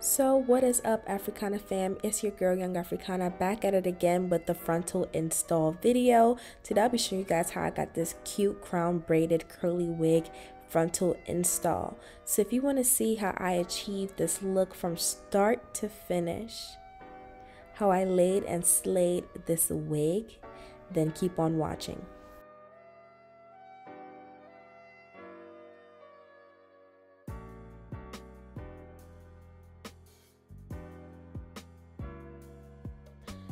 So what is up, Africana fam? It's your girl Young Africana back at it again with the frontal install video. Today I'll be showing you guys how I got this cute crown braided curly wig frontal install. So if you want to see how I achieved this look from start to finish, how I laid and slayed this wig, then keep on watching.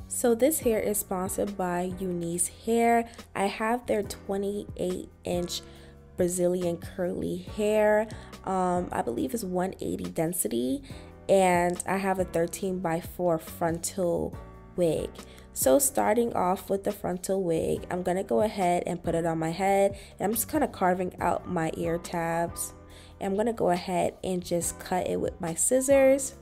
So this hair is sponsored by UNice Hair. I have their 28-inch Brazilian curly hair. I believe it's 180 density, and I have a 13x4 frontal wig. So starting off with the frontal wig, I'm gonna go ahead and put it on my head, and I'm just kind of carving out my ear tabs. And I'm gonna go ahead and just cut it with my scissors.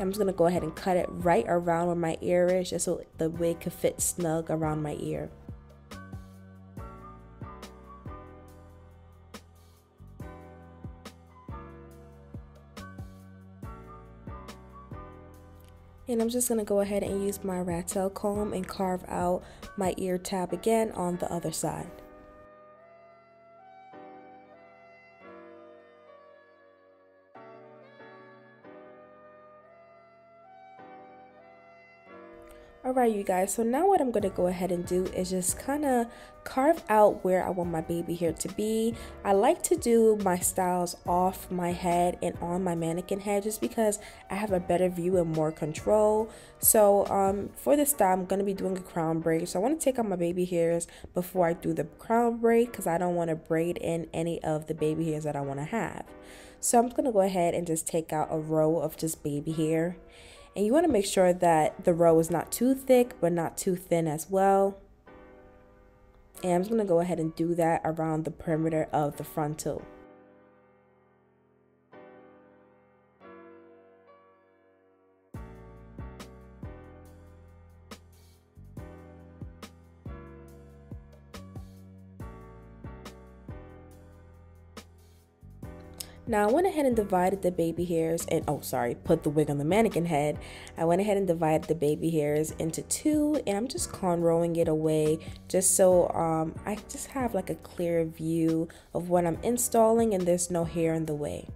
I'm just going to go ahead and cut it right around where my ear is, just so the wig could fit snug around my ear. And I'm just going to go ahead and use my rat tail comb and carve out my ear tab again on the other side. Alright you guys, so now what I'm going to go ahead and do is just kind of carve out where I want my baby hair to be. I like to do my styles off my head and on my mannequin head just because I have a better view and more control. So for this style, I'm going to be doing a crown braid. So I want to take out my baby hairs before I do the crown braid because I don't want to braid in any of the baby hairs that I want to have. So I'm going to go ahead and just take out a row of just baby hair. And you want to make sure that the row is not too thick but not too thin as well. And I'm just going to go ahead and do that around the perimeter of the frontal. Now I went ahead and divided the baby hairs and put the wig on the mannequin head. I went ahead and divided the baby hairs into two, and I'm just cornrowing it away just so I just have like a clear view of what I'm installing and there's no hair in the way.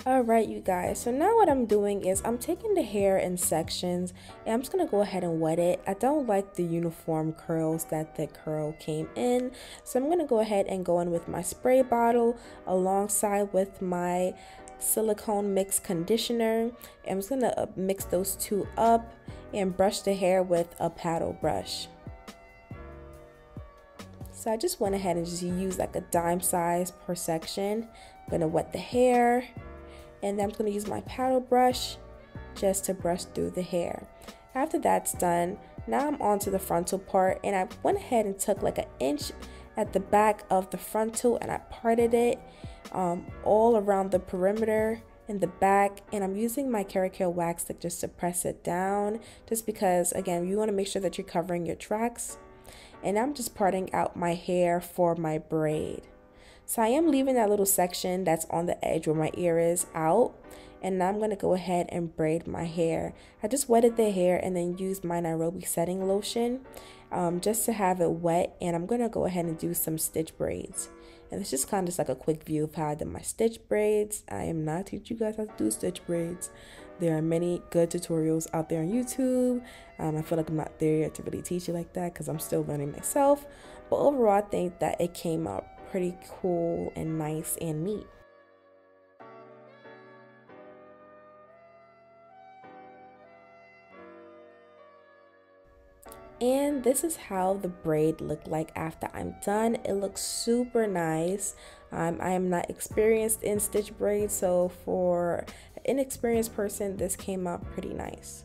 Alright you guys, so now what I'm doing is I'm taking the hair in sections and I'm just going to go ahead and wet it. I don't like the uniform curls that the curl came in, so I'm going to go ahead and go in with my spray bottle alongside with my silicone mix conditioner. And I'm just going to mix those two up and brush the hair with a paddle brush. So I just went ahead and just used like a dime size per section. I'm going to wet the hair. And then I'm going to use my paddle brush just to brush through the hair. After that's done, now I'm on to the frontal part, and I went ahead and took like an inch at the back of the frontal and I parted it all around the perimeter in the back, and I'm using my Caracal wax stick just to press it down, just because again you want to make sure that you're covering your tracks. And I'm just parting out my hair for my braid. So I am leaving that little section that's on the edge where my ear is out, and now I'm going to go ahead and braid my hair. I just wetted the hair and then used my Nairobi setting lotion just to have it wet, and I'm going to go ahead and do some stitch braids. And it's just kind of just like a quick view of how I did my stitch braids. I am not teaching you guys how to do stitch braids. There are many good tutorials out there on YouTube. I feel like I'm not there yet to really teach you like that because I'm still learning myself. But overall, I think that it came out pretty cool and nice and neat. And this is how the braid looked like after I'm done. It looks super nice. I am not experienced in stitch braids, so for an inexperienced person, this came out pretty nice.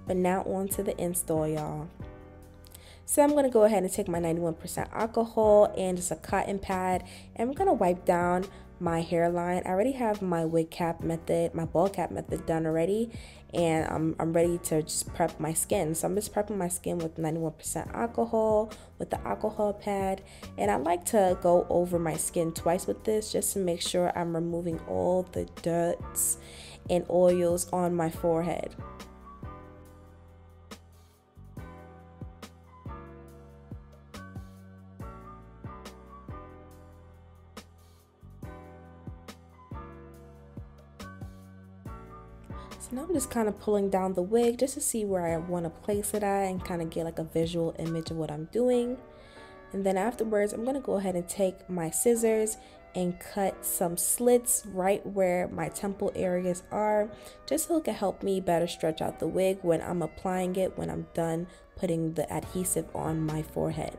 But now on to the install, y'all. So I'm going to go ahead and take my 91% alcohol and just a cotton pad, and I'm going to wipe down my hairline. I already have my wig cap method, my ball cap method done already, and I'm ready to just prep my skin. So I'm just prepping my skin with 91% alcohol with the alcohol pad, and I like to go over my skin twice with this just to make sure I'm removing all the dirts and oils on my forehead. So now I'm just kind of pulling down the wig just to see where I want to place it at and kind of get like a visual image of what I'm doing. And then afterwards, I'm going to go ahead and take my scissors and cut some slits right where my temple areas are, just so it can help me better stretch out the wig when I'm applying it, when I'm done putting the adhesive on my forehead.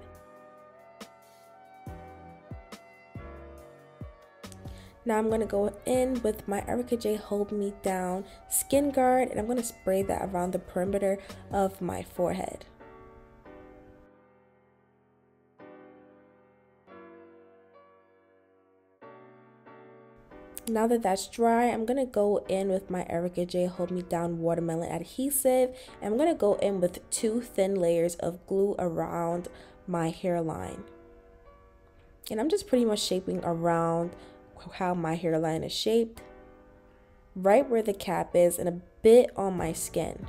Now I'm going to go in with my Erica J Hold Me Down Skin Guard, and I'm going to spray that around the perimeter of my forehead. Now that that's dry, I'm going to go in with my Erica J Hold Me Down Watermelon Adhesive, and I'm going to go in with 2 thin layers of glue around my hairline. And I'm just pretty much shaping around how my hairline is shaped, right where the cap is, and a bit on my skin.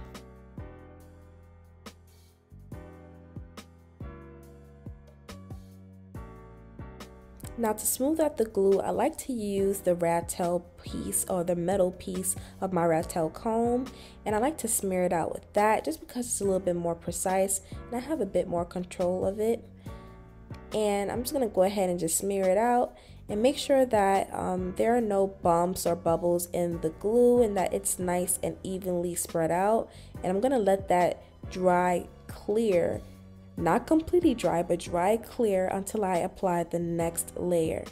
Now to smooth out the glue, I like to use the rat tail piece or the metal piece of my rat tail comb, and I like to smear it out with that just because it's a little bit more precise and I have a bit more control of it. And I'm just going to go ahead and just smear it out and make sure that there are no bumps or bubbles in the glue and that it's nice and evenly spread out. And I'm going to let that dry clear, not completely dry, but dry clear until I apply the next layer.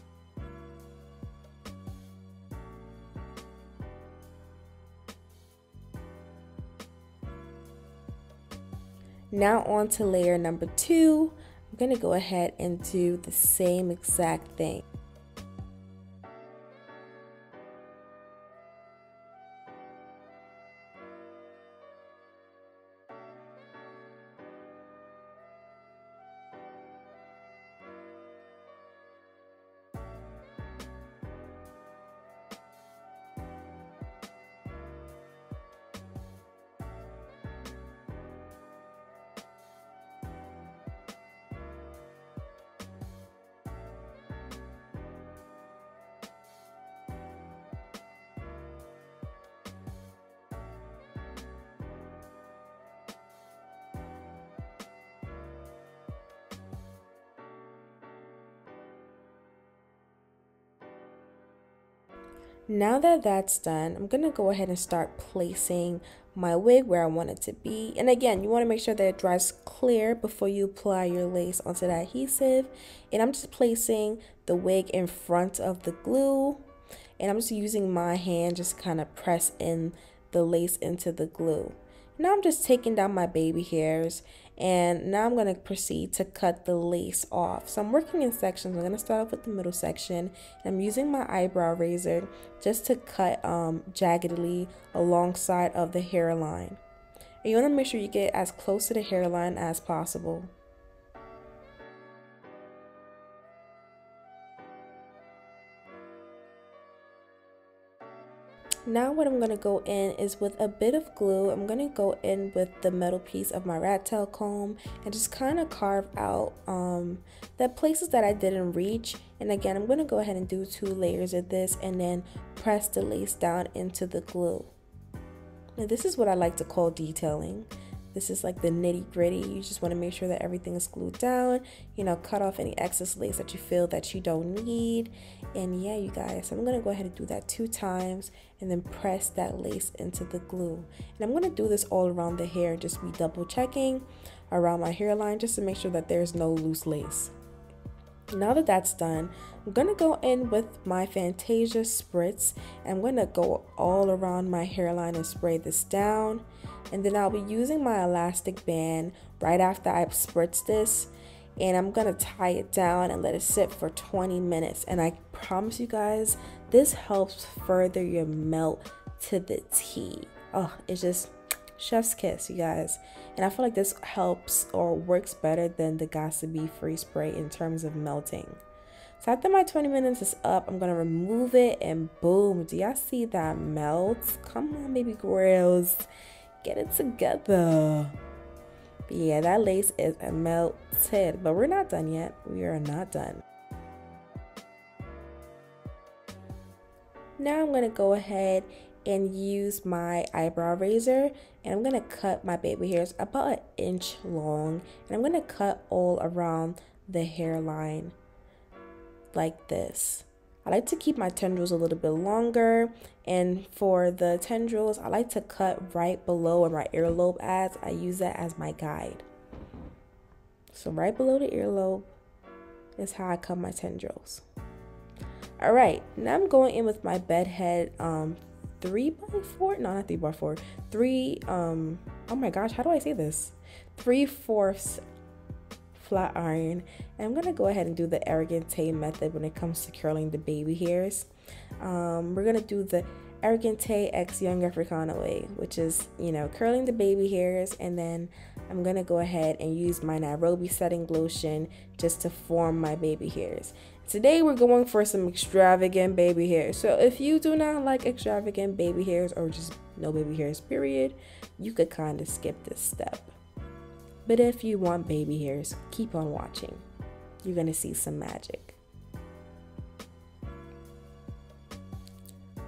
Now on to layer number 2. I'm going to go ahead and do the same exact thing. Now that that's done, I'm going to go ahead and start placing my wig where I want it to be. And again, you want to make sure that it dries clear before you apply your lace onto the adhesive. And I'm just placing the wig in front of the glue. And I'm just using my hand, just kind of press in the lace into the glue. Now I'm just taking down my baby hairs, and now I'm going to proceed to cut the lace off. So I'm working in sections. I'm going to start off with the middle section, and I'm using my eyebrow razor just to cut jaggedly alongside of the hairline. And you want to make sure you get as close to the hairline as possible. Now what I'm going to go in is with a bit of glue. I'm going to go in with the metal piece of my rat tail comb and just kind of carve out the places that I didn't reach. And again, I'm going to go ahead and do 2 layers of this and then press the lace down into the glue. Now this is what I like to call detailing. This is like the nitty gritty. You just want to make sure that everything is glued down, you know, cut off any excess lace that you feel that you don't need. And yeah, you guys, so I'm going to go ahead and do that 2 times and then press that lace into the glue. And I'm going to do this all around the hair, just be double checking around my hairline just to make sure that there's no loose lace. Now that that's done, I'm gonna go in with my Fantasia spritz, and I'm gonna go all around my hairline and spray this down. And then I'll be using my elastic band right after I spritz this, and I'm gonna tie it down and let it sit for 20 minutes. And I promise you guys, this helps further your melt to the T. Oh, it's just chef's kiss, you guys. And I feel like this helps or works better than the Gossipy Free Spray in terms of melting. So after my 20 minutes is up, I'm gonna remove it, and boom, do y'all see that melt? Come on, baby girls, get it together. But yeah, that lace is melted, but we're not done yet. We are not done. Now I'm gonna go ahead and use my eyebrow razor, and I'm gonna cut my baby hairs about an inch long, and I'm gonna cut all around the hairline like this. I like to keep my tendrils a little bit longer, and for the tendrils I like to cut right below where my earlobe is. I use that as my guide. So right below the earlobe is how I cut my tendrils. Alright, now I'm going in with my bed head 3x4, no, not 3x4, oh my gosh, how do I say this? 3/4 flat iron. And I'm gonna go ahead and do the Argente method when it comes to curling the baby hairs. We're gonna do the Argente X Young Africana way, which is, curling the baby hairs, and then I'm gonna go ahead and use my Nairobi setting lotion just to form my baby hairs. Today we're going for some extravagant baby hairs. So if you do not like extravagant baby hairs, or just no baby hairs period, you could kind of skip this step. But if you want baby hairs, keep on watching. You're gonna see some magic.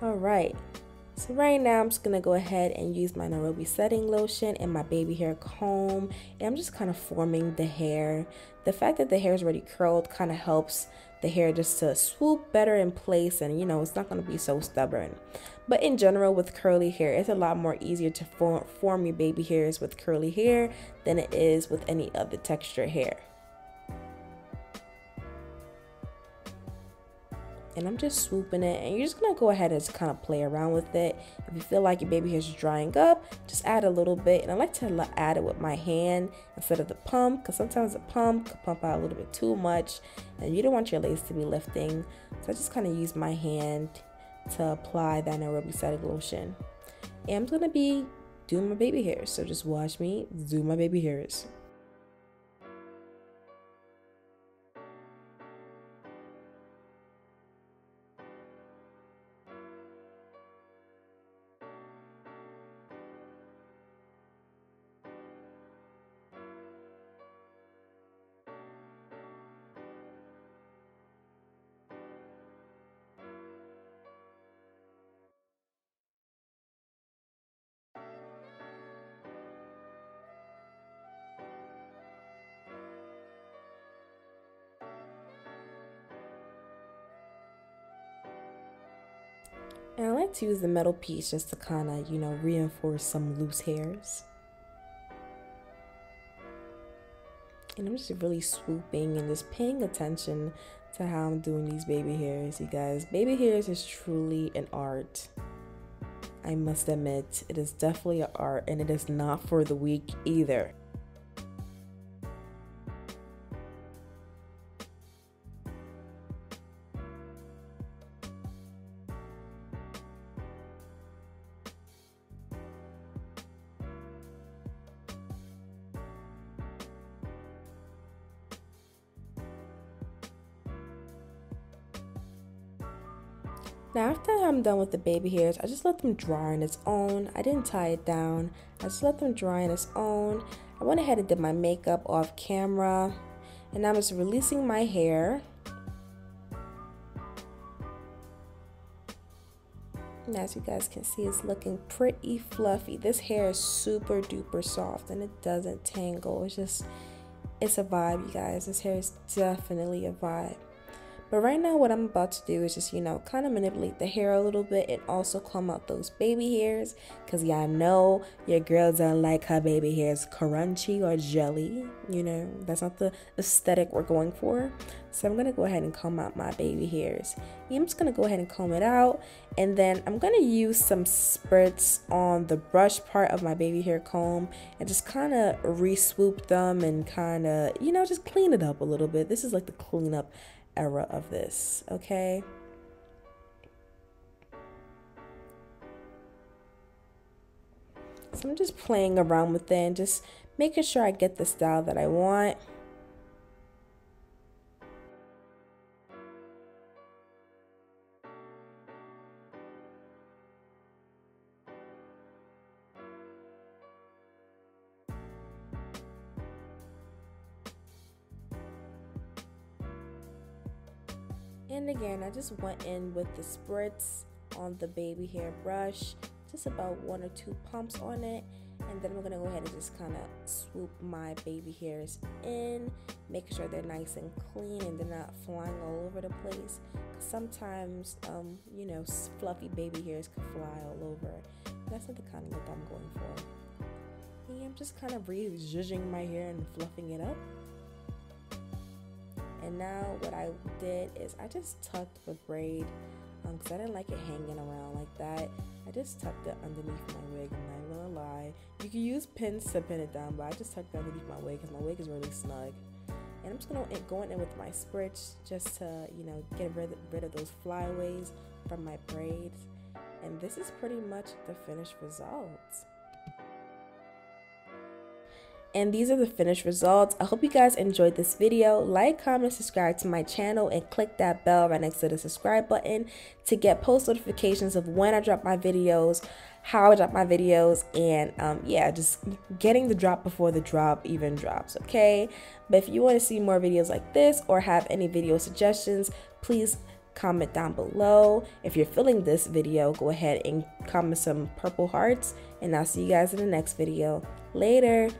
Alright, so right now I'm just gonna go ahead and use my Nairobi setting lotion and my baby hair comb, and I'm just kind of forming the hair. The fact that the hair is already curled kind of helps the hair just to swoop better in place, and it's not going to be so stubborn. But in general, with curly hair, it's a lot more easier to form your baby hairs with curly hair than it is with any other texture hair. And I'm just swooping it, and you're just gonna go ahead and just kind of play around with it. If you feel like your baby hair is drying up, just add a little bit. And I like to add it with my hand instead of the pump, because sometimes the pump could pump out a little bit too much, and you don't want your lace to be lifting. So I just kind of use my hand to apply that Nairobi setting lotion. And I'm gonna be doing my baby hairs, so just watch me do my baby hairs. And I like to use the metal piece just to kind of, reinforce some loose hairs. And I'm just really swooping and just paying attention to how I'm doing these baby hairs, you guys. Baby hairs is truly an art. I must admit, it is definitely an art, and it is not for the weak either. Now after I'm done with the baby hairs, I just let them dry on its own. I didn't tie it down. I just let them dry on its own. I went ahead and did my makeup off camera, and I'm just releasing my hair. And as you guys can see, it's looking pretty fluffy. This hair is super duper soft, and it doesn't tangle. It's a vibe, you guys. This hair is definitely a vibe. But right now what I'm about to do is just, you know, kind of manipulate the hair a little bit and also comb out those baby hairs, because y'all know your girl don't like her baby hairs crunchy or jelly. You know, that's not the aesthetic we're going for. So I'm going to go ahead and comb out my baby hairs. Yeah, I'm just going to go ahead and comb it out, and then I'm going to use some spritz on the brush part of my baby hair comb and just kind of re-swoop them and kind of, you know, just clean it up a little bit. This is like the cleanup era of this, okay? So I'm just playing around with it and just making sure I get the style that I want. And again, I just went in with the spritz on the baby hair brush, just about 1 or 2 pumps on it, and then I'm gonna go ahead and just kind of swoop my baby hairs in, making sure they're nice and clean and they're not flying all over the place. Sometimes, you know, fluffy baby hairs can fly all over. That's not the kind of look I'm going for. And I'm just kind of re-zhuzhing my hair and fluffing it up. And now what I did is I just tucked the braid, because I didn't like it hanging around like that. I just tucked it underneath my wig, I'm not gonna lie. You can use pins to pin it down, but I just tucked it underneath my wig because my wig is really snug. And I'm just gonna go in with my spritz just to, you know, get rid of those flyaways from my braids. And this is pretty much the finished results. And these are the finished results. I hope you guys enjoyed this video. Like, comment, subscribe to my channel, and click that bell right next to the subscribe button to get post notifications of when I drop my videos, how I drop my videos, and yeah, just getting the drop before the drop even drops, okay? But if you want to see more videos like this or have any video suggestions, please comment down below. If you're feeling this video, go ahead and comment some purple hearts, and I'll see you guys in the next video. Later.